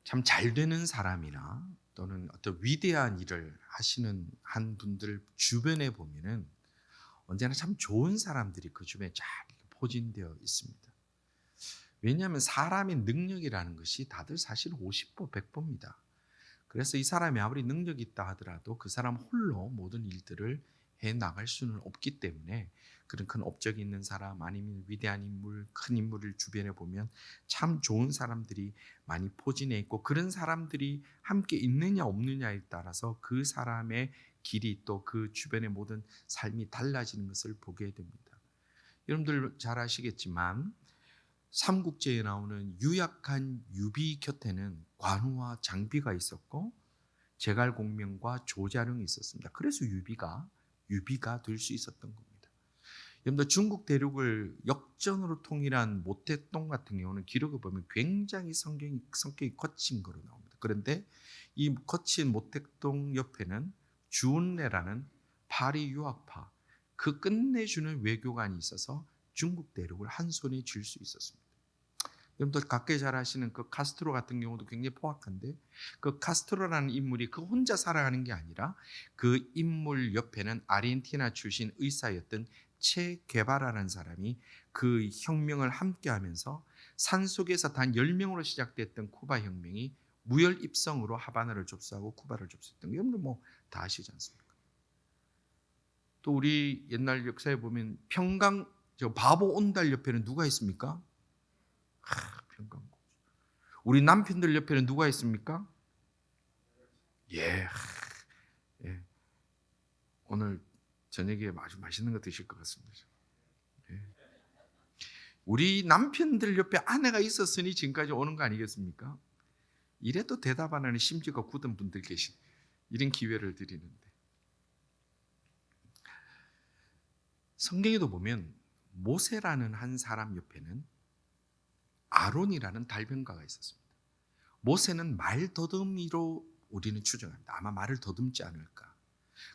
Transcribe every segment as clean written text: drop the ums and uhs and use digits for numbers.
참 잘 되는 사람이나 또는 어떤 위대한 일을 하시는 한 분들 주변에 보면은 언제나 참 좋은 사람들이 그 주변에 잘 포진되어 있습니다. 왜냐하면 사람의 능력이라는 것이 다들 사실 50보 100보입니다. 그래서 이 사람이 아무리 능력이 있다 하더라도 그 사람 홀로 모든 일들을 해 나갈 수는 없기 때문에 그런 큰 업적이 있는 사람 아니면 위대한 인물, 큰 인물을 주변에 보면 참 좋은 사람들이 많이 포진해 있고 그런 사람들이 함께 있느냐 없느냐에 따라서 그 사람의 길이 또 그 주변의 모든 삶이 달라지는 것을 보게 됩니다. 여러분들 잘 아시겠지만 삼국지에 나오는 유약한 유비 곁에는 관우와 장비가 있었고 제갈공명과 조자룡이 있었습니다. 그래서 유비가 될 수 있었던 겁니다. 여러분들 중국 대륙을 역전으로 통일한 모택동 같은 경우는 기록을 보면 굉장히 성격이 거친 거로 나옵니다. 그런데 이 거친 모택동 옆에는 주운래라는 파리 유학파, 그 끝내주는 외교관이 있어서 중국 대륙을 한 손에 쥘 수 있었습니다. 여러분들 가까이 잘 아시는 그 카스트로 같은 경우도 굉장히 포악한데 그 카스트로라는 인물이 그 혼자 살아가는 게 아니라 그 인물 옆에는 아르헨티나 출신 의사였던 체 게바라라는 사람이 그 혁명을 함께 하면서 산속에서 단 10명으로 시작됐던 쿠바 혁명이 무혈 입성으로 하바나를 접수하고 쿠바를 접수했던 거 여러분들 뭐 다 아시지 않습니까? 또 우리 옛날 역사에 보면 평강 저 바보 온달 옆에는 누가 있습니까? 평강고. 우리 남편들 옆에는 누가 있습니까? 예, 예. 오늘 저녁에 아주 맛있는 거 드실 것 같습니다. 예. 우리 남편들 옆에 아내가 있었으니 지금까지 오는 거 아니겠습니까? 이래도 대답 안 하는 심지가 굳은 분들 계신 이런 기회를 드리는데 성경에도 보면 모세라는 한 사람 옆에는 아론이라는 달변가가 있었습니다. 모세는 말더듬이로 우리는 추정합니다. 아마 말을 더듬지 않을까.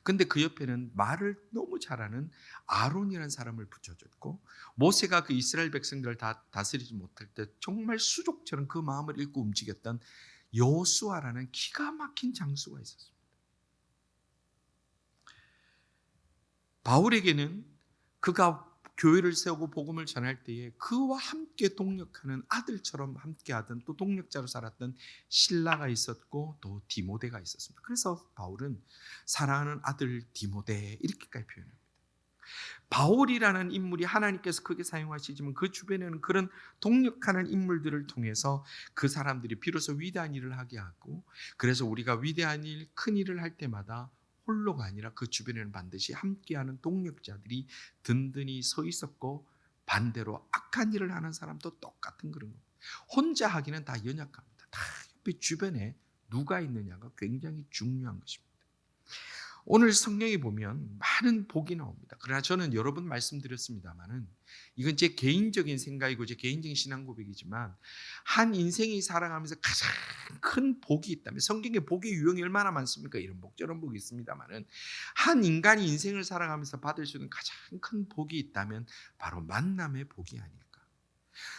근데 그 옆에는 말을 너무 잘하는 아론이라는 사람을 붙여줬고 모세가 그 이스라엘 백성들을 다 다스리지 못할 때 정말 수족처럼 그 마음을 읽고 움직였던 여호수아라는 기가 막힌 장수가 있었습니다. 바울에게는 그가 교회를 세우고 복음을 전할 때에 그와 함께 동력하는 아들처럼 함께하던 또 동력자로 살았던 실라가 있었고 또 디모데가 있었습니다. 그래서 바울은 사랑하는 아들 디모데 이렇게까지 표현합니다. 바울이라는 인물이 하나님께서 크게 사용하시지만 그 주변에는 그런 동력하는 인물들을 통해서 그 사람들이 비로소 위대한 일을 하게 하고 그래서 우리가 위대한 일, 큰 일을 할 때마다 홀로가 아니라 그 주변에는 반드시 함께하는 동력자들이 든든히 서 있었고 반대로 악한 일을 하는 사람도 똑같은 그런 겁니다. 혼자 하기는 다 연약합니다. 다 옆에 주변에 누가 있느냐가 굉장히 중요한 것입니다. 오늘 성경에 보면 많은 복이 나옵니다. 그러나 저는 여러 번 말씀드렸습니다만은 이건 제 개인적인 생각이고 제 개인적인 신앙 고백이지만 한 인생이 살아가면서 가장 큰 복이 있다면 성경에 복의 유형이 얼마나 많습니까? 이런 복 저런 복이 있습니다만은 한 인간이 인생을 살아가면서 받을 수 있는 가장 큰 복이 있다면 바로 만남의 복이 아닐까.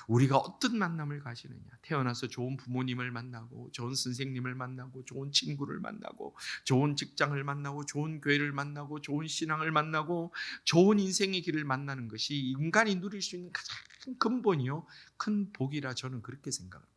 우리가 어떤 만남을 가지느냐. 태어나서 좋은 부모님을 만나고 좋은 선생님을 만나고 좋은 친구를 만나고 좋은 직장을 만나고 좋은 교회를 만나고 좋은 신앙을 만나고 좋은 인생의 길을 만나는 것이 인간이 누릴 수 있는 가장 근본이요 큰 복이라 저는 그렇게 생각합니다.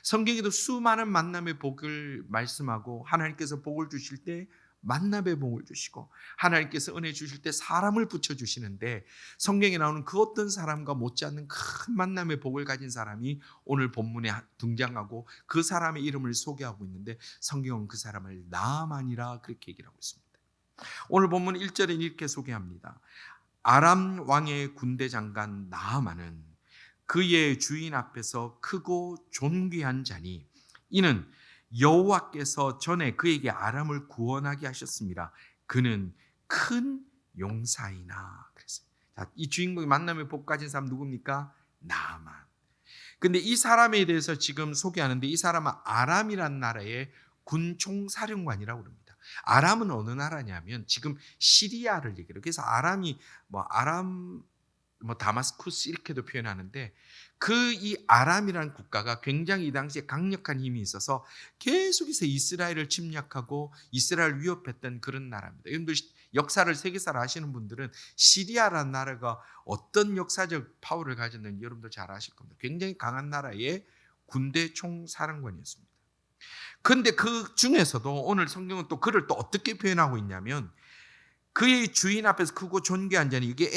성경에도 수많은 만남의 복을 말씀하고 하나님께서 복을 주실 때 만남의 복을 주시고 하나님께서 은혜 주실 때 사람을 붙여주시는데 성경에 나오는 그 어떤 사람과 못지않는 큰 만남의 복을 가진 사람이 오늘 본문에 등장하고 그 사람의 이름을 소개하고 있는데 성경은 그 사람을 나아만이라 그렇게 얘기를 하고 있습니다. 오늘 본문 1절에 이렇게 소개합니다. 아람 왕의 군대 장관 나아만은 그의 주인 앞에서 크고 존귀한 자니 이는 여호와께서 전에 그에게 아람을 구원하게 하셨습니다. 그는 큰 용사이나 그랬어요. 자, 이 주인공이 만남의 복 가진 사람 누굽니까? 나아만. 근데 이 사람에 대해서 지금 소개하는데 이 사람은 아람이란 나라의 군총사령관이라고 합니다. 아람은 어느 나라냐면 지금 시리아를 얘기해요. 그래서 아람이 뭐 아람 뭐 다마스쿠스 이렇게도 표현하는데 그 이 아람이라는 국가가 굉장히 이 당시에 강력한 힘이 있어서 계속해서 이스라엘을 침략하고 이스라엘을 위협했던 그런 나라입니다. 여러분들 역사를 세계사를 아시는 분들은 시리아라는 나라가 어떤 역사적 파워를 가졌는지 여러분들 잘 아실 겁니다. 굉장히 강한 나라의 군대 총사령관이었습니다. 그런데 그 중에서도 오늘 성경은 또 그를 또 어떻게 표현하고 있냐면 그의 주인 앞에서 크고 존귀한 자니 이게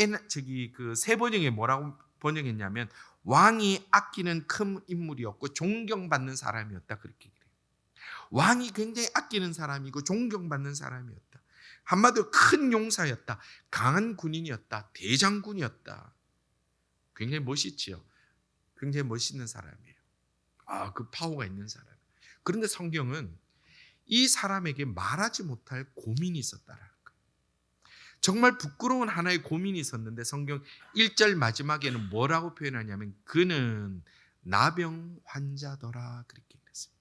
그 새 번역에 뭐라고 번역했냐면 왕이 아끼는 큰 인물이었고 존경받는 사람이었다 그렇게 그래요. 왕이 굉장히 아끼는 사람이고 존경받는 사람이었다. 한마디로 큰 용사였다. 강한 군인이었다. 대장군이었다. 굉장히 멋있지요. 굉장히 멋있는 사람이에요. 그 파워가 있는 사람. 그런데 성경은 이 사람에게 말하지 못할 고민이 있었다라는 거예요. 정말 부끄러운 하나의 고민이 있었는데 성경 1절 마지막에는 뭐라고 표현하냐면 그는 나병 환자더라 그렇게 그랬어요.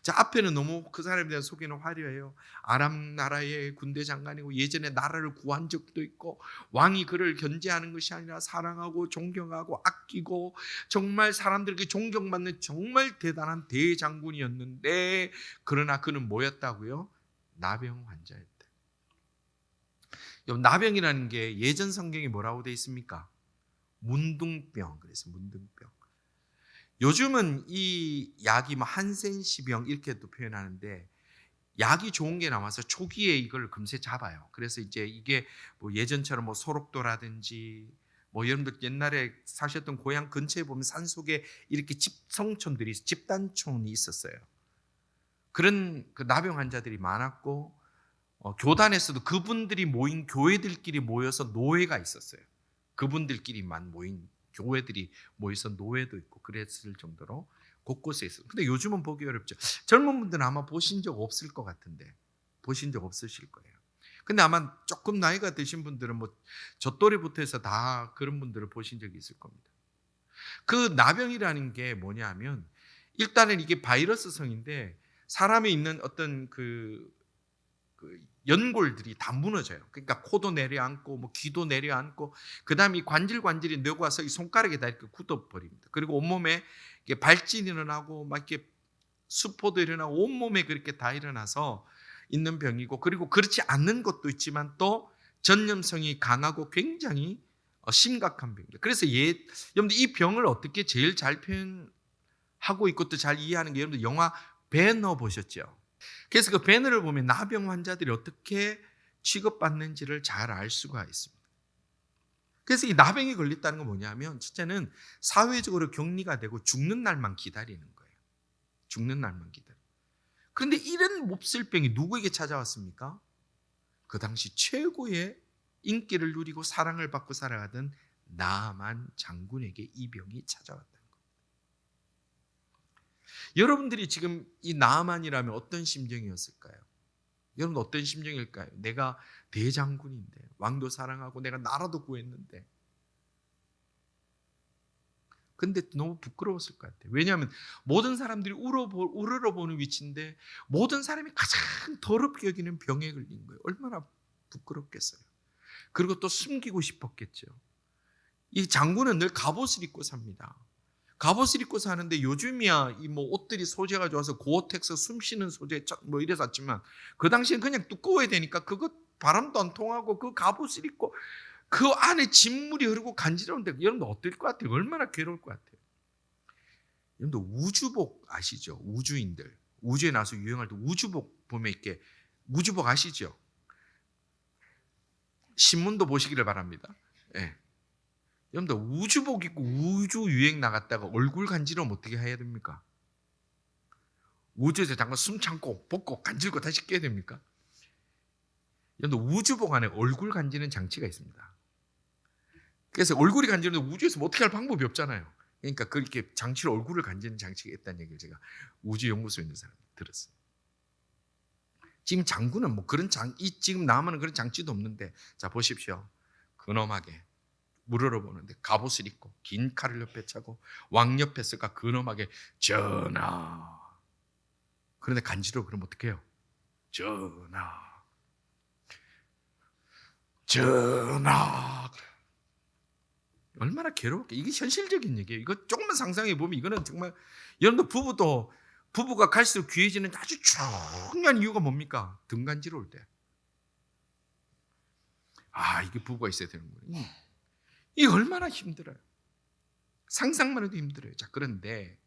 자, 앞에는 너무 그 사람에 대한 소개는 화려해요. 아람 나라의 군대 장관이고 예전에 나라를 구한 적도 있고 왕이 그를 견제하는 것이 아니라 사랑하고 존경하고 아끼고 정말 사람들에게 존경받는 정말 대단한 대장군이었는데 그러나 그는 뭐였다고요? 나병 환자였다. 나병이라는 게 예전 성경에 뭐라고 되어 있습니까? 문둥병. 그래서 문둥병. 요즘은 이 약이 뭐 한센시병 이렇게도 표현하는데 약이 좋은 게 나와서 초기에 이걸 금세 잡아요. 그래서 이제 이게 뭐 예전처럼 뭐 소록도라든지 뭐 여러분들 옛날에 사셨던 고향 근처에 보면 산속에 이렇게 집성촌들이 집단촌이 있었어요. 그런 그 나병 환자들이 많았고 교단에서도 그분들이 모인 교회들끼리 모여서 노회가 있었어요. 그분들끼리만 모인 교회들이 모여서 노회도 있고 그랬을 정도로 곳곳에 있어요. 근데 요즘은 보기 어렵죠. 젊은 분들은 아마 보신 적 없을 것 같은데 보신 적 없으실 거예요. 근데 아마 조금 나이가 드신 분들은 뭐 저 또래부터 해서 다 그런 분들을 보신 적이 있을 겁니다. 그 나병이라는 게 뭐냐면 일단은 이게 바이러스성인데 사람에 있는 어떤 그 연골들이 다 무너져요. 그러니까 코도 내려앉고 뭐 귀도 내려앉고 그다음에 이 관절이 내려와서 이 손가락에 다 이렇게 굳어버립니다. 그리고 온몸에 발진이 일어나고 막 이렇게 수포도 일어나고 온몸에 그렇게 다 일어나서 있는 병이고 그리고 그렇지 않는 것도 있지만 또 전염성이 강하고 굉장히 심각한 병입니다. 그래서 여러분들 이 병을 어떻게 제일 잘 표현하고 있고 또 잘 이해하는 게 여러분들 영화 배너 보셨죠? 그래서 그 배너를 보면 나병 환자들이 어떻게 취급받는지를 잘 알 수가 있습니다. 그래서 이 나병이 걸렸다는 건 뭐냐면 첫째는 사회적으로 격리가 되고 죽는 날만 기다리는 거예요. 죽는 날만 기다려. 그런데 이런 몹쓸 병이 누구에게 찾아왔습니까? 그 당시 최고의 인기를 누리고 사랑을 받고 살아가던 나만 장군에게 이 병이 찾아왔다는 거예요. 여러분들이 지금 이 나만이라면 어떤 심정이었을까요? 여러분 어떤 심정일까요? 내가 대장군인데 왕도 사랑하고 내가 나라도 구했는데 근데 너무 부끄러웠을 것 같아요. 왜냐하면 모든 사람들이 우러러보는 위치인데 모든 사람이 가장 더럽게 여기는 병에 걸린 거예요. 얼마나 부끄럽겠어요. 그리고 또 숨기고 싶었겠죠. 이 장군은 늘 갑옷을 입고 삽니다. 갑옷을 입고 사는데 요즘이야 이 뭐 옷들이 소재가 좋아서 고어텍스 숨쉬는 소재 뭐 이래 샀지만 그 당시엔 그냥 두꺼워야 되니까 그거 바람도 안 통하고 그 갑옷을 입고 그 안에 진물이 흐르고 간지러운데 여러분들 어떨 것 같아요? 얼마나 괴로울 것 같아요? 여러분들 우주복 아시죠? 우주인들 우주에 나서 유행할 때 우주복 보면 이렇게 우주복 아시죠? 신문도 보시기를 바랍니다. 네. 여러분들 우주복 입고 우주 유행 나갔다가 얼굴 간지러면 어떻게 해야 됩니까? 우주에서 잠깐 숨 참고 벗고 간지르고 다시 깨야 됩니까? 여러분들 우주복 안에 얼굴 간지는 장치가 있습니다. 그래서 얼굴이 간지르는데 우주에서 뭐 어떻게 할 방법이 없잖아요. 그러니까 그렇게 장치로 얼굴을 간지는 장치가 있다는 얘기를 제가 우주연구소에 있는 사람 들었어요. 지금 장군은 뭐 그런 지금 남한은 그런 장치도 없는데 자 보십시오. 근엄하게 물어보는데 갑옷을 입고 긴 칼을 옆에 차고 왕 옆에 서가 근엄하게 전하. 그런데 간지러워 그러면 어떻게 해요? 전하. 전하. 얼마나 괴롭게. 이게 현실적인 얘기예요. 이거 조금만 상상해 보면 이거는 정말 여러분들 부부가 갈수록 귀해지는 아주 중요한 이유가 뭡니까? 등간지러울 때. 이게 부부가 있어야 되는 거예요. 이게 얼마나 힘들어요. 상상만 해도 힘들어요. 자, 그런데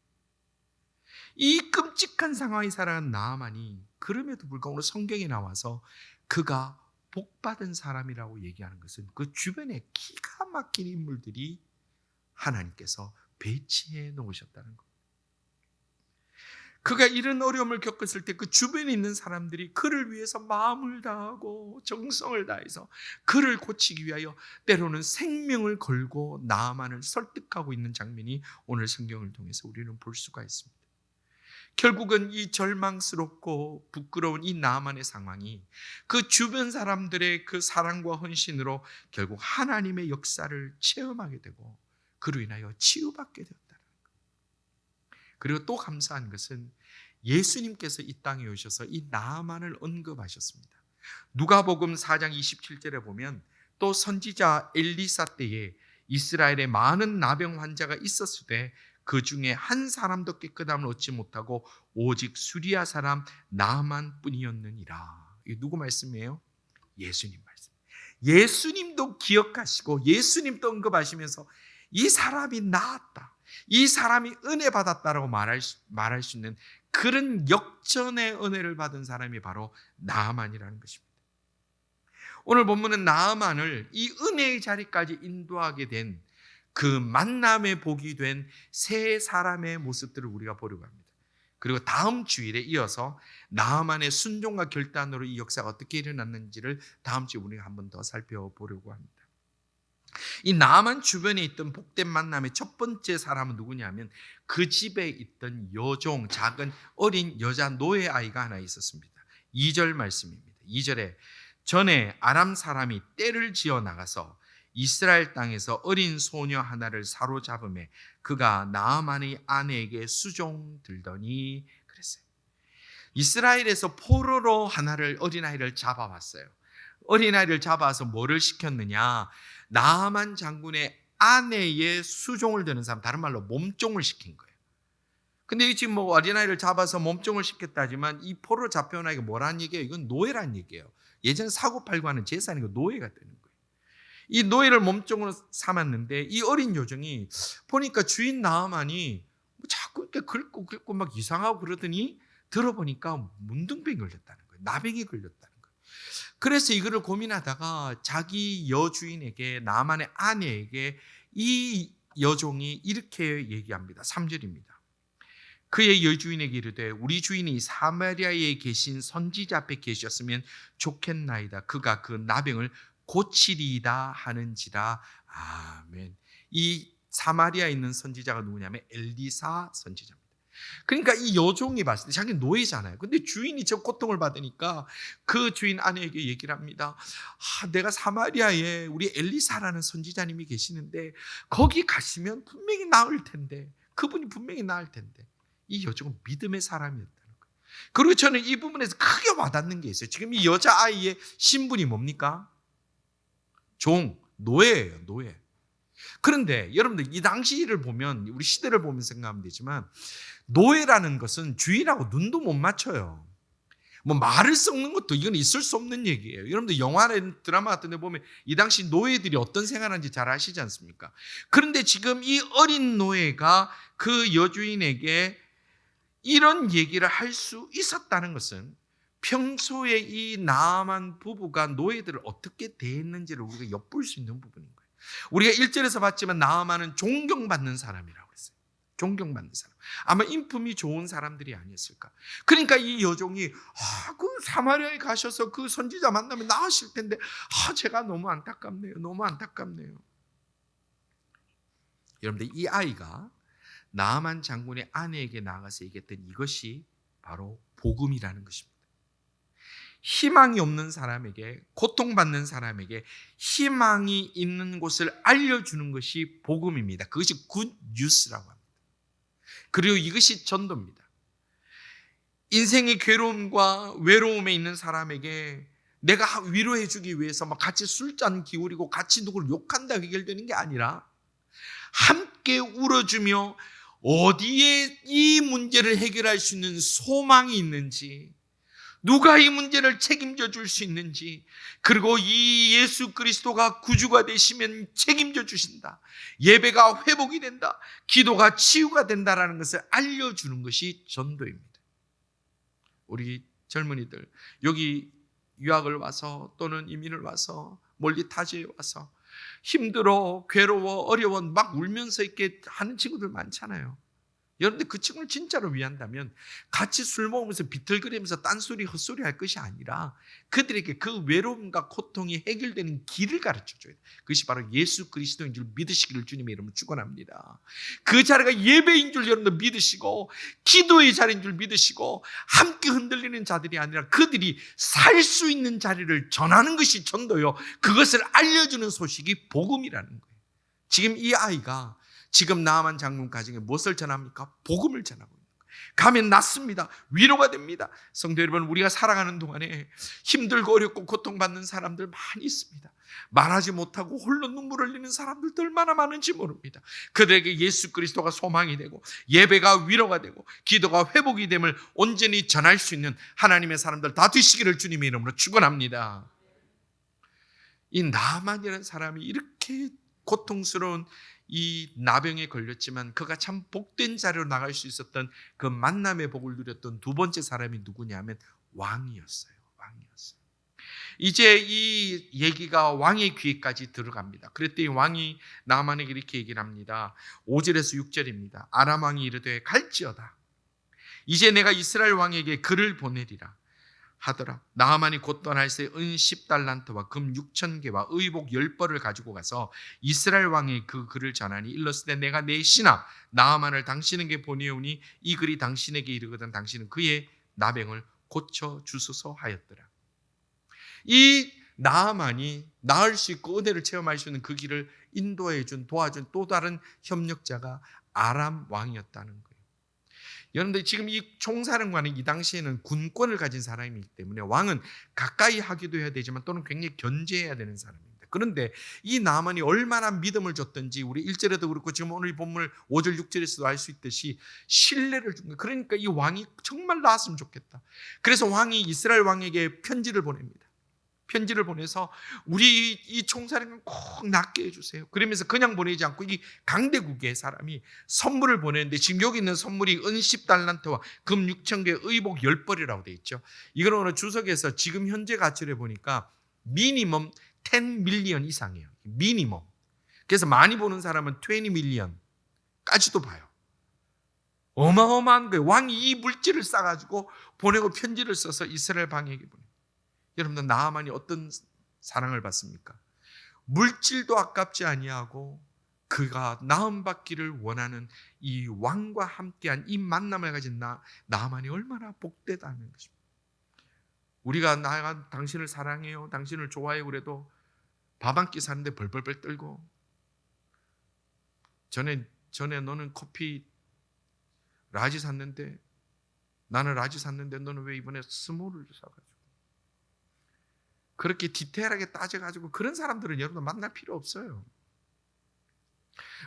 이 끔찍한 상황에 살아간 나아만이 그럼에도 불구하고 오늘 성경에 나와서 그가 복받은 사람이라고 얘기하는 것은 그 주변에 기가 막힌 인물들이 하나님께서 배치해 놓으셨다는 것. 그가 이런 어려움을 겪었을 때 그 주변에 있는 사람들이 그를 위해서 마음을 다하고 정성을 다해서 그를 고치기 위하여 때로는 생명을 걸고 나아만을 설득하고 있는 장면이 오늘 성경을 통해서 우리는 볼 수가 있습니다. 결국은 이 절망스럽고 부끄러운 이 나아만의 상황이 그 주변 사람들의 그 사랑과 헌신으로 결국 하나님의 역사를 체험하게 되고 그로 인하여 치유받게 되었다는 것. 그리고 또 감사한 것은 예수님께서 이 땅에 오셔서 이 나아만을 언급하셨습니다. 누가복음 4장 27절에 보면 또 선지자 엘리사 때에 이스라엘에 많은 나병 환자가 있었을 때 그 중에 한 사람도 깨끗함을 얻지 못하고 오직 수리아 사람 나아만뿐이었느니라. 이게 누구 말씀이에요? 예수님 말씀. 예수님도 기억하시고 예수님도 언급하시면서 이 사람이 나았다, 이 사람이 은혜 받았다라고 말할 수 있는 그런 역전의 은혜를 받은 사람이 바로 나아만이라는 것입니다. 오늘 본문은 나아만을 이 은혜의 자리까지 인도하게 된 그 만남의 복이 된 세 사람의 모습들을 우리가 보려고 합니다. 그리고 다음 주일에 이어서 나아만의 순종과 결단으로 이 역사가 어떻게 일어났는지를 다음 주에 우리가 한 번 더 살펴보려고 합니다. 이 나아만 주변에 있던 복된 만남의 첫 번째 사람은 누구냐면 그 집에 있던 여종, 작은 어린 여자 노예 아이가 하나 있었습니다. 2절 말씀입니다. 2절에 전에 아람 사람이 떼를 지어 나가서 이스라엘 땅에서 어린 소녀 하나를 사로잡음에 그가 나아만의 아내에게 수종 들더니 그랬어요. 이스라엘에서 포로로 어린아이를 잡아왔어요. 어린아이를 잡아서 뭐를 시켰느냐? 나아만 장군의 아내의 수종을 드는 사람, 다른 말로 몸종을 시킨 거예요. 근데 지금 어린아이를 잡아서 몸종을 시켰다지만 이 포로로 잡혀온 아이가 뭐라는 얘기예요? 이건 노예란 얘기예요. 예전 사고팔고 하는 제사니까 노예가 되는 거예요. 이 노예를 몸종으로 삼았는데 이 어린 여종이 보니까 주인 나아만이 자꾸 이렇게 긁고 막 이상하고 그러더니 들어보니까 문둥병이 걸렸다는 거예요. 나병이 걸렸다는 거예요. 그래서 이거를 고민하다가 자기 여주인에게, 나아만의 아내에게 이 여종이 이렇게 얘기합니다. 3절입니다. 그의 여주인에게 이르되 우리 주인이 사마리아에 계신 선지자 앞에 계셨으면 좋겠나이다. 그가 그 나병을 고치리이다 하는지라. 아멘. 이 사마리아에 있는 선지자가 누구냐면 엘리사 선지자입니다. 그러니까 이 여종이 봤을 때 자기 노예잖아요. 근데 주인이 저 고통을 받으니까 그 주인 아내에게 얘기를 합니다. 내가 사마리아에 우리 엘리사라는 선지자님이 계시는데 거기 가시면 분명히 나을 텐데, 그분이 분명히 나을 텐데. 이 여종은 믿음의 사람이었다는 거예요. 그리고 저는 이 부분에서 크게 와닿는 게 있어요. 지금 이 여자아이의 신분이 뭡니까? 종, 노예예요. 노예. 그런데 여러분들 이 당시를 보면, 우리 시대를 보면 생각하면 되지만 노예라는 것은 주인하고 눈도 못 맞춰요. 말을 섞는 것도 이건 있을 수 없는 얘기예요. 여러분들 영화나 드라마 같은 데 보면 이 당시 노예들이 어떤 생활하는지 잘 아시지 않습니까? 그런데 지금 이 어린 노예가 그 여주인에게 이런 얘기를 할 수 있었다는 것은 평소에 이 나아만 부부가 노예들을 어떻게 대했는지를 우리가 엿볼 수 있는 부분인 거예요. 우리가 1절에서 봤지만 나아만은 존경받는 사람이라고 했어요. 존경받는 사람. 아마 인품이 좋은 사람들이 아니었을까. 그러니까 이 여종이 그 사마리아에 가셔서 그 선지자 만나면 나으실 텐데 제가 너무 안타깝네요. 너무 안타깝네요. 여러분들 이 아이가 나아만 장군의 아내에게 나가서 얘기했던 이것이 바로 복음이라는 것입니다. 희망이 없는 사람에게, 고통받는 사람에게 희망이 있는 곳을 알려주는 것이 복음입니다. 그것이 굿 뉴스라고 합니다. 그리고 이것이 전도입니다. 인생의 괴로움과 외로움에 있는 사람에게 내가 위로해 주기 위해서 같이 술잔 기울이고 같이 누구를 욕한다 해결되는 게 아니라 함께 울어주며 어디에 이 문제를 해결할 수 있는 소망이 있는지, 누가 이 문제를 책임져 줄 수 있는지, 그리고 이 예수 그리스도가 구주가 되시면 책임져 주신다, 예배가 회복이 된다, 기도가 치유가 된다라는 것을 알려주는 것이 전도입니다. 우리 젊은이들, 여기 유학을 와서 또는 이민을 와서 멀리 타지에 와서 힘들어, 괴로워, 어려워 막 울면서 이렇게 하는 친구들 많잖아요. 여러분들 그 친구를 진짜로 위한다면 같이 술 먹으면서 비틀거리면서 딴소리 헛소리 할 것이 아니라 그들에게 그 외로움과 고통이 해결되는 길을 가르쳐줘야 돼요. 그것이 바로 예수 그리스도인 줄 믿으시기를 주님의 이름으로 축원합니다. 그 자리가 예배인 줄 여러분들 믿으시고, 기도의 자리인 줄 믿으시고, 함께 흔들리는 자들이 아니라 그들이 살 수 있는 자리를 전하는 것이 전도요, 그것을 알려주는 소식이 복음이라는 거예요. 지금 이 아이가 지금 나아만 장군 가정에 무엇을 전합니까? 복음을 전하고 있는 거예요. 가면 낫습니다. 위로가 됩니다. 성도 여러분, 우리가 살아가는 동안에 힘들고 어렵고 고통받는 사람들 많이 있습니다. 말하지 못하고 홀로 눈물을 흘리는 사람들도 얼마나 많은지 모릅니다. 그들에게 예수 그리스도가 소망이 되고, 예배가 위로가 되고, 기도가 회복이 됨을 온전히 전할 수 있는 하나님의 사람들 다 되시기를 주님의 이름으로 축원합니다. 이 나만이라는 사람이 이렇게 고통스러운 이 나병에 걸렸지만 그가 참 복된 자리로 나갈 수 있었던 그 만남의 복을 누렸던 두 번째 사람이 누구냐면 왕이었어요. 이제 이 얘기가 왕의 귀에까지 들어갑니다. 그랬더니 왕이 나만에게 이렇게 얘기를 합니다. 5절에서 6절입니다. 아람 왕이 이르되 갈지어다. 이제 내가 이스라엘 왕에게 글을 보내리라 하더라. 나아만이 곧 떠날새 은 10달란트와 금 6,000개와 의복 10벌을 가지고 가서 이스라엘 왕의 그 글을 전하니 일렀을 때 내가 내 신하 나아만을 당신에게 보내오니 이 글이 당신에게 이르거든 당신은 그의 나병을 고쳐 주소서 하였더라. 이 나아만이 나을 수 있고 은혜를 체험할 수 있는 그 길을 인도해 준, 도와준 또 다른 협력자가 아람 왕이었다는 거예요. 여러분들 지금 이 총사령관은 이 당시에는 군권을 가진 사람이기 때문에 왕은 가까이 하기도 해야 되지만 또는 굉장히 견제해야 되는 사람입니다. 그런데 이 나아만이 얼마나 믿음을 줬던지 우리 1절에도 그렇고 지금 오늘 본문 5절 6절에서도 알 수 있듯이 신뢰를 준 거예요. 그러니까 이 왕이 정말 나았으면 좋겠다. 그래서 왕이 이스라엘 왕에게 편지를 보냅니다. 편지를 보내서 우리 이 총사령관 꼭 낫게 해주세요. 그러면서 그냥 보내지 않고 이 강대국의 사람이 선물을 보내는데 지금 여기 있는 선물이 은 10달란트와 금 6,000개 의복 10벌이라고 되어 있죠. 이거는 오늘 주석에서 지금 현재 가치를 보니까 미니멈 10 밀리언 이상이에요. 미니멈. 그래서 많이 보는 사람은 20 밀리언까지도 봐요. 어마어마한 거예요. 왕이 이 물질을 싸가지고 보내고 편지를 써서 이스라엘 왕에게 보내요. 여러분들 나아만이 어떤 사랑을 받습니까? 물질도 아깝지 아니하고 그가 나음 받기를 원하는 이 왕과 함께한 이 만남을 가진 나아만이 얼마나 복되다는 것입니다. 우리가 나가 당신을 사랑해요, 당신을 좋아해요 그래도 밥 한 끼 사는데 벌벌벌 떨고 전에 너는 커피 라지 샀는데 나는 라지 샀는데 너는 왜 이번에 스몰을 사가지고 그렇게 디테일하게 따져가지고 그런 사람들은 여러분 만날 필요 없어요.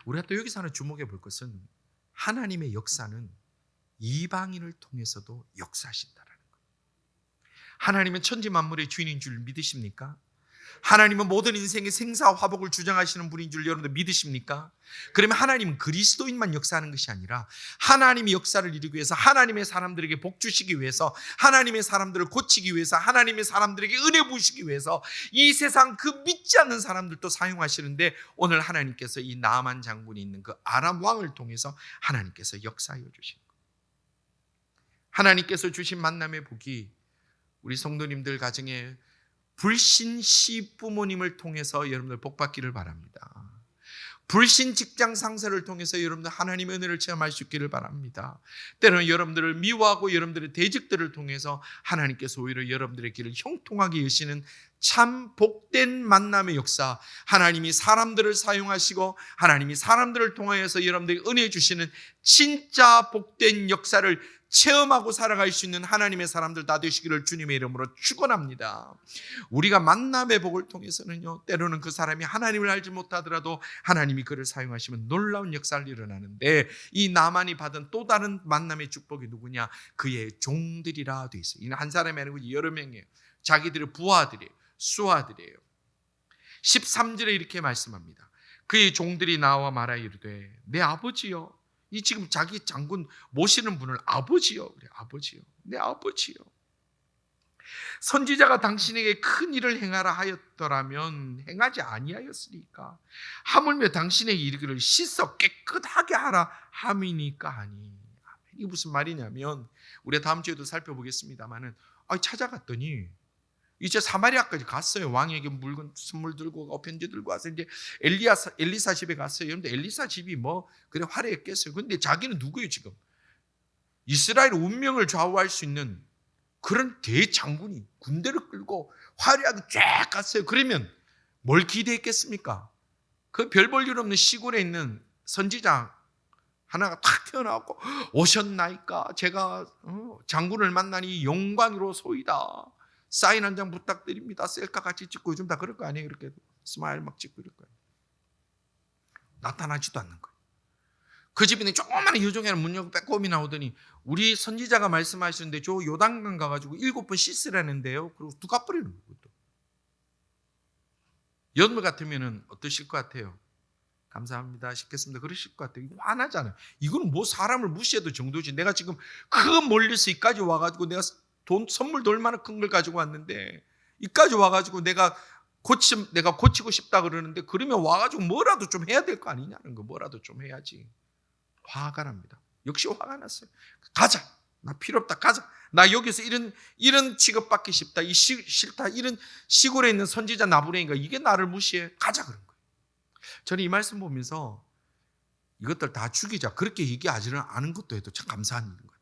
우리가 또 여기서 하나 주목해 볼 것은 하나님의 역사는 이방인을 통해서도 역사하신다라는 거예요. 하나님은 천지 만물의 주인인 줄 믿으십니까? 하나님은 모든 인생의 생사화복을 주장하시는 분인 줄 여러분들 믿으십니까? 그러면 하나님은 그리스도인만 역사하는 것이 아니라 하나님의 역사를 이루기 위해서 하나님의 사람들에게 복 주시기 위해서 하나님의 사람들을 고치기 위해서 하나님의 사람들에게 은혜 부으시기 위해서 이 세상 그 믿지 않는 사람들도 사용하시는데 오늘 하나님께서 이 나아만 장군이 있는 그 아람 왕을 통해서 하나님께서 역사하여 주신 거예요. 하나님께서 주신 만남의 복이 우리 성도님들 가정에 불신 시부모님을 통해서 여러분들 복 받기를 바랍니다. 불신 직장 상사를 통해서 여러분들 하나님의 은혜를 체험할 수 있기를 바랍니다. 때로는 여러분들을 미워하고 여러분들의 대적들을 통해서 하나님께서 오히려 여러분들의 길을 형통하게 여시는 참 복된 만남의 역사, 하나님이 사람들을 사용하시고 하나님이 사람들을 통하여서 여러분들에게 은혜 주시는 진짜 복된 역사를 체험하고 살아갈 수 있는 하나님의 사람들 다 되시기를 주님의 이름으로 축원합니다. 우리가 만남의 복을 통해서는요, 때로는 그 사람이 하나님을 알지 못하더라도 하나님이 그를 사용하시면 놀라운 역사를 일어나는데, 이 나만이 받은 또 다른 만남의 축복이 누구냐? 그의 종들이라 돼 있어요. 이는 한 사람이 아니고 여러 명이에요. 자기들의 부하들이에요. 수하들이에요. 13절에 이렇게 말씀합니다. 그의 종들이 나와 말하 이르되 내 아버지여. 이 지금 자기 장군 모시는 분을 아버지여. 그래, 아버지여. 내 아버지여. 선지자가 당신에게 큰 일을 행하라 하였더라면 행하지 아니하였으리까. 하물며 당신에게 이르기를 씻어 깨끗하게 하라 함이니까 하니. 이게 무슨 말이냐면, 우리가 다음 주에도 살펴보겠습니다만은, 찾아갔더니 이제 사마리아까지 갔어요. 왕에게 물건 선물 들고 편지 들고 와서 이제 엘리사 집에 갔어요. 그런데 엘리사 집이 뭐 그래 화려했겠어요. 근데 자기는 누구예요? 지금 이스라엘 운명을 좌우할 수 있는 그런 대장군이 군대를 끌고 화려하게 쫙 갔어요. 그러면 뭘 기대했겠습니까? 그 별 볼 일 없는 시골에 있는 선지자 하나가 탁 튀어나왔고, 오셨나이까? 제가 장군을 만나니 영광이로소이다. 사인 한 장 부탁드립니다. 셀카 같이 찍고, 요즘 다 그럴 거 아니에요? 이렇게 스마일 막 찍고 이럴 거예요. 나타나지도 않는 거예요. 그 집에 조그마한 유종에는 문 열고 빼꼼히 나오더니, 우리 선지자가 말씀하시는데 저 요단강 가가지고 7번 씻으라는데요. 그리고 두 갚으려는 거예요. 여러분 같으면 어떠실 것 같아요? 감사합니다, 씻겠습니다, 그러실 것 같아요. 이거 화나잖아요. 이거는 뭐 사람을 무시해도 정도지. 내가 지금 그 멀리서 이까지 와가지고 내가 돈 선물 돌 만한 큰 걸 가지고 왔는데, 이까지 와가지고 내가 고치고 싶다 그러는데, 그러면 와가지고 뭐라도 좀 해야 될 거 아니냐는 거. 뭐라도 좀 해야지. 화가 납니다. 역시 화가 났어요. 가자. 나 필요 없다. 가자. 나 여기서 이런 취급받기 싫다. 싫다. 이런 시골에 있는 선지자 나부랭이가 이게 나를 무시해. 가자 그런 거예요. 저는 이 말씀 보면서 이것들 다 죽이자, 그렇게 얘기하지는 않은 것도 해도 참 감사한 일인 것 같아요.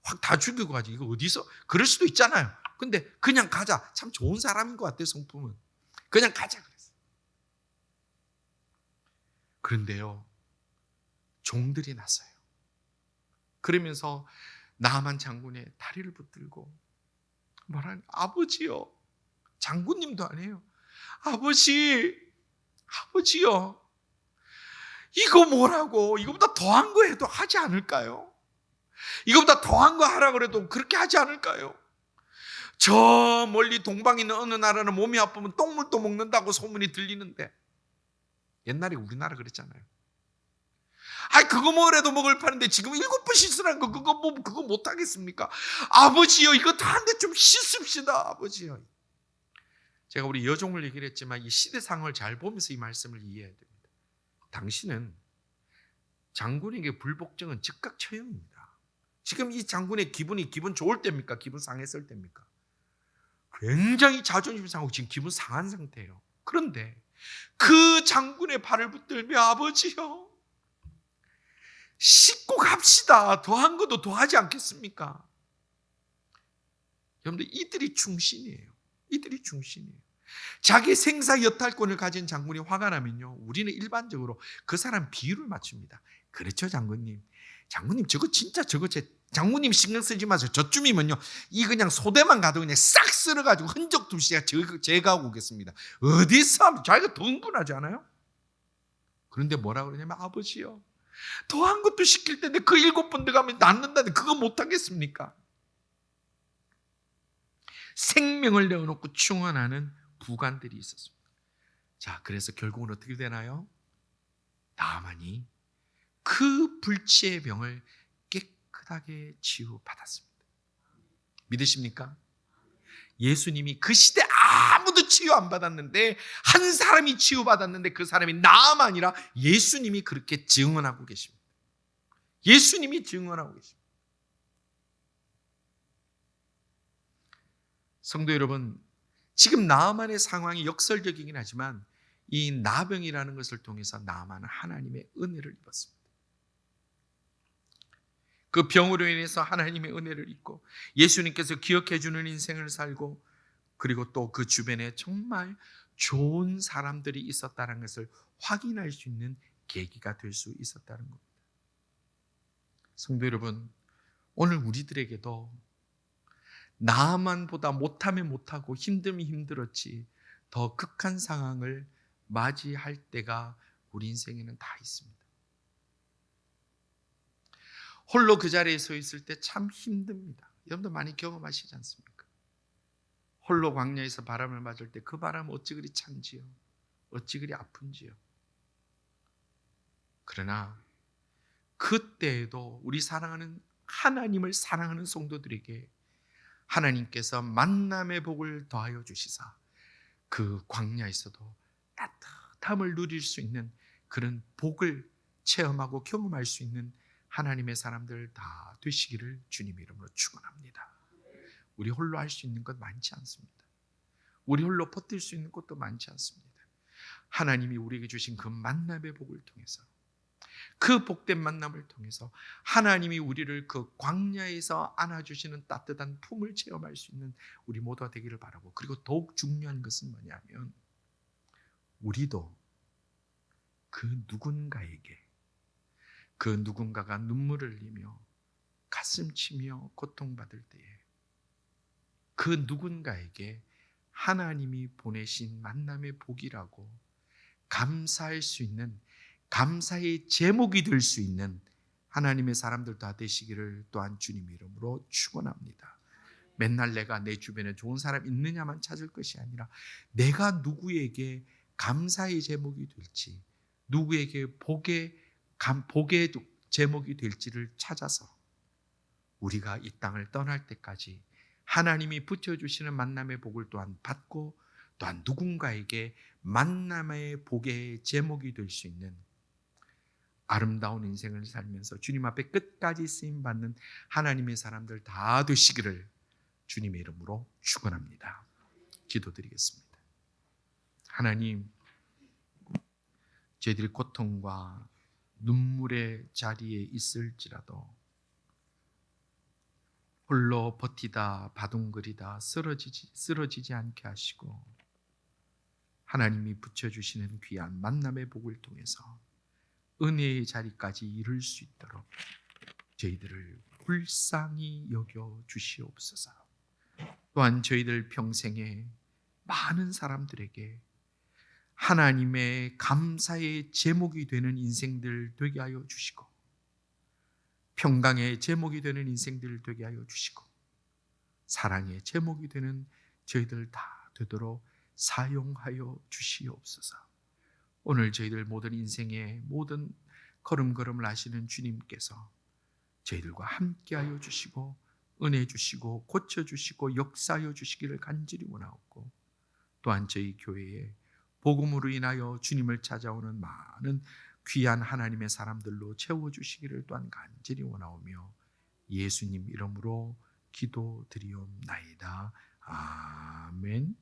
확 다 죽이고 가지. 이거 어디서 그럴 수도 있잖아요. 근데 그냥 가자. 참 좋은 사람인 것 같아요. 성품은 그냥 가자 그랬어요. 그런데요, 종들이 났어요. 그러면서 나만 장군의 다리를 붙들고 말하는, 아버지요. 장군님도 아니에요. 아버지요. 이거 뭐라고? 이거보다 더한 거 해도 하지 않을까요? 이거보다 더한 거 하라 그래도 그렇게 하지 않을까요? 저 멀리 동방에 있는 어느 나라는 몸이 아프면 똥물도 먹는다고 소문이 들리는데, 옛날에 우리나라 그랬잖아요. 그거 뭐래도 먹을 판인데 지금 7번 씻으라는 거, 그거 못 하겠습니까? 아버지요, 이거 다 한데 좀 씻읍시다, 아버지요. 제가 우리 여종을 얘기를 했지만 이 시대상을 잘 보면서 이 말씀을 이해해야 됩니다. 당신은 장군에게 불복종은 즉각 처형입니다. 지금 이 장군의 기분 좋을 때입니까? 기분 상했을 때입니까? 굉장히 자존심 상하고 지금 기분 상한 상태예요. 그런데 그 장군의 발을 붙들며, 아버지요, 씻고 갑시다. 더한 것도 더하지 않겠습니까? 여러분들, 이들이 충신이에요. 자기 생사 여탈권을 가진 장군이 화가 나면요, 우리는 일반적으로 그 사람 비유를 맞춥니다. 그렇죠, 장군님 저거 진짜 제 장군님 신경 쓰지 마세요. 저쯤이면요, 이 그냥 소대만 가도 그냥 싹 쓸어가지고 흔적 없이 제가 오겠습니다. 어디서 자기가 더 흥분하지 않아요? 그런데 뭐라 그러냐면, 아버지요, 더한 것도 시킬 텐데 그 7번 들어가면 낫는다는데 그거 못하겠습니까? 생명을 내어놓고 충원하는 부관들이 있었습니다. 자, 그래서 결국은 어떻게 되나요? 나만이 그 불치의 병을 깨끗하게 치유받았습니다. 믿으십니까? 예수님이 그 시대 아무도 치유 안 받았는데 한 사람이 치유받았는데, 그 사람이 나만이라 예수님이 그렇게 증언하고 계십니다. 예수님이 증언하고 계십니다. 성도 여러분, 지금 나만의 상황이 역설적이긴 하지만 이 나병이라는 것을 통해서 나만은 하나님의 은혜를 입었습니다. 그 병으로 인해서 하나님의 은혜를 입고 예수님께서 기억해 주는 인생을 살고, 그리고 또 그 주변에 정말 좋은 사람들이 있었다는 것을 확인할 수 있는 계기가 될 수 있었다는 겁니다. 성도 여러분, 오늘 우리들에게도 나만보다 못하면 못하고 힘들면 힘들었지 더 극한 상황을 맞이할 때가 우리 인생에는 다 있습니다. 홀로 그 자리에 서 있을 때 참 힘듭니다. 여러분도 많이 경험하시지 않습니까? 홀로 광야에서 바람을 맞을 때 그 바람은 어찌 그리 찬지요, 어찌 그리 아픈지요. 그러나 그때에도 우리 사랑하는 하나님을 사랑하는 성도들에게 하나님께서 만남의 복을 더하여 주시사 그 광야에서도 따뜻함을 누릴 수 있는 그런 복을 체험하고 경험할 수 있는 하나님의 사람들 다 되시기를 주님의 이름으로 축원합니다. 우리 홀로 할 수 있는 것 많지 않습니다. 우리 홀로 버틸 수 있는 것도 많지 않습니다. 하나님이 우리에게 주신 그 만남의 복을 통해서, 그 복된 만남을 통해서 하나님이 우리를 그 광야에서 안아주시는 따뜻한 품을 체험할 수 있는 우리 모두가 되기를 바라고, 그리고 더욱 중요한 것은 뭐냐면 우리도 그 누군가에게, 그 누군가가 눈물을 흘리며 가슴 치며 고통받을 때에 그 누군가에게 하나님이 보내신 만남의 복이라고 감사할 수 있는, 감사의 제목이 될 수 있는 하나님의 사람들 다 되시기를 또한 주님 이름으로 축원합니다. 맨날 내가 내 주변에 좋은 사람 있느냐만 찾을 것이 아니라 내가 누구에게 감사의 제목이 될지, 누구에게 복의 제목이 될지를 찾아서 우리가 이 땅을 떠날 때까지 하나님이 붙여주시는 만남의 복을 또한 받고, 또한 누군가에게 만남의 복의 제목이 될 수 있는 아름다운 인생을 살면서 주님 앞에 끝까지 쓰임받는 하나님의 사람들 다 되시기를 주님의 이름으로 축원합니다. 기도드리겠습니다. 하나님, 저희들이 고통과 눈물의 자리에 있을지라도 홀로 버티다 바둥거리다 쓰러지지 않게 하시고 하나님이 붙여주시는 귀한 만남의 복을 통해서 은혜의 자리까지 이룰 수 있도록 저희들을 불쌍히 여겨 주시옵소서. 또한 저희들 평생에 많은 사람들에게 하나님의 감사의 제목이 되는 인생들 되게 하여 주시고, 평강의 제목이 되는 인생들 되게 하여 주시고, 사랑의 제목이 되는 저희들 다 되도록 사용하여 주시옵소서. 오늘 저희들 모든 인생의 모든 걸음걸음을 하시는 주님께서 저희들과 함께하여 주시고 은혜 주시고 고쳐주시고 역사하여 주시기를 간절히 원하옵고, 또한 저희 교회에 복음으로 인하여 주님을 찾아오는 많은 귀한 하나님의 사람들로 채워주시기를 또한 간절히 원하오며 예수님 이름으로 기도드리옵나이다. 아멘.